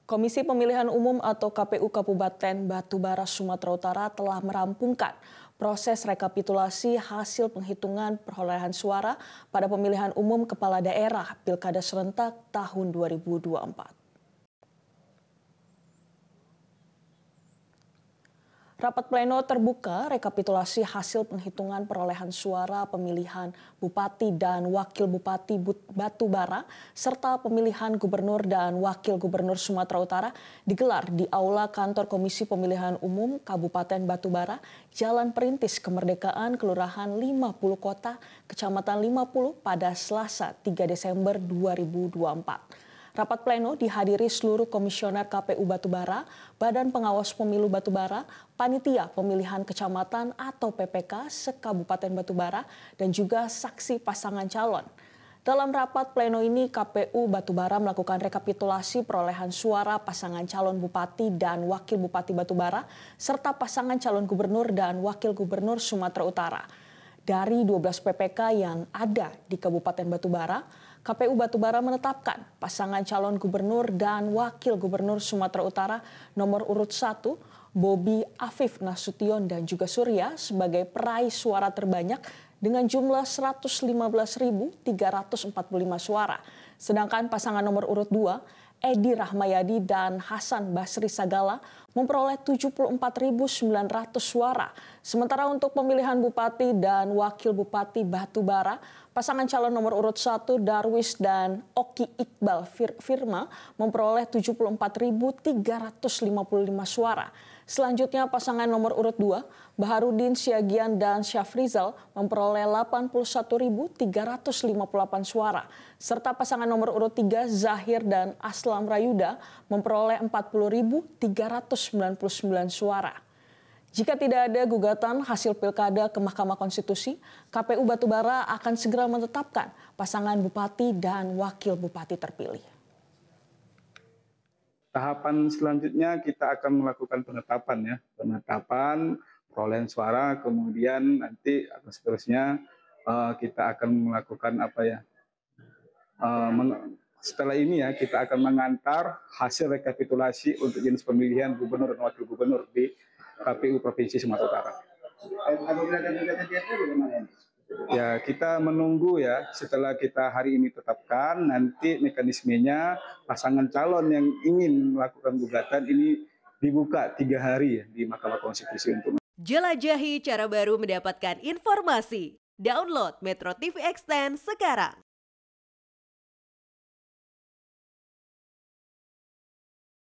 Komisi Pemilihan Umum atau KPU Kabupaten Batubara, Sumatera Utara telah merampungkan proses rekapitulasi hasil penghitungan perolehan suara pada pemilihan umum kepala daerah Pilkada serentak tahun 2024. Rapat pleno terbuka rekapitulasi hasil penghitungan perolehan suara pemilihan Bupati dan Wakil Bupati Batubara serta pemilihan Gubernur dan Wakil Gubernur Sumatera Utara digelar di Aula Kantor Komisi Pemilihan Umum Kabupaten Batubara, Jalan Perintis Kemerdekaan, Kelurahan 50 Kota, Kecamatan 50 pada Selasa 3 Desember 2024. Rapat pleno dihadiri seluruh komisioner KPU Batubara, Badan Pengawas Pemilu Batubara, Panitia Pemilihan Kecamatan atau PPK se-Kabupaten Batubara, dan juga saksi pasangan calon. Dalam rapat pleno ini, KPU Batubara melakukan rekapitulasi perolehan suara pasangan calon Bupati dan Wakil Bupati Batubara, serta pasangan calon Gubernur dan Wakil Gubernur Sumatera Utara. Dari 12 PPK yang ada di Kabupaten Batubara, KPU Batubara menetapkan pasangan calon gubernur dan wakil gubernur Sumatera Utara nomor urut 1, Bobi Afif Nasution dan juga Surya sebagai peraih suara terbanyak dengan jumlah 115.345 suara. Sedangkan pasangan nomor urut 2, Edi Rahmayadi dan Hasan Basri Sagala memperoleh 74.900 suara. Sementara untuk pemilihan Bupati dan Wakil Bupati Batubara, pasangan calon nomor urut 1 Darwis dan Oki Iqbal Firma memperoleh 74.355 suara. Selanjutnya pasangan nomor urut 2, Baharudin Siagian dan Syafrizal memperoleh 81.358 suara. Serta pasangan nomor urut 3, Zahir dan Aslam Rayuda memperoleh 40.399 suara. Jika tidak ada gugatan hasil pilkada ke Mahkamah Konstitusi, KPU Batubara akan segera menetapkan pasangan bupati dan wakil bupati terpilih. Tahapan selanjutnya kita akan melakukan penetapan perolehan suara, kemudian nanti seterusnya kita akan melakukan setelah ini kita akan mengantar hasil rekapitulasi untuk jenis pemilihan gubernur dan wakil gubernur di KPU Provinsi Sumatera Utara. Ya, kita menunggu setelah kita hari ini tetapkan, nanti mekanismenya pasangan calon yang ingin melakukan gugatan ini dibuka 3 hari di Mahkamah Konstitusi untuk jelajahi cara baru mendapatkan informasi. Download Metro TV Extend sekarang.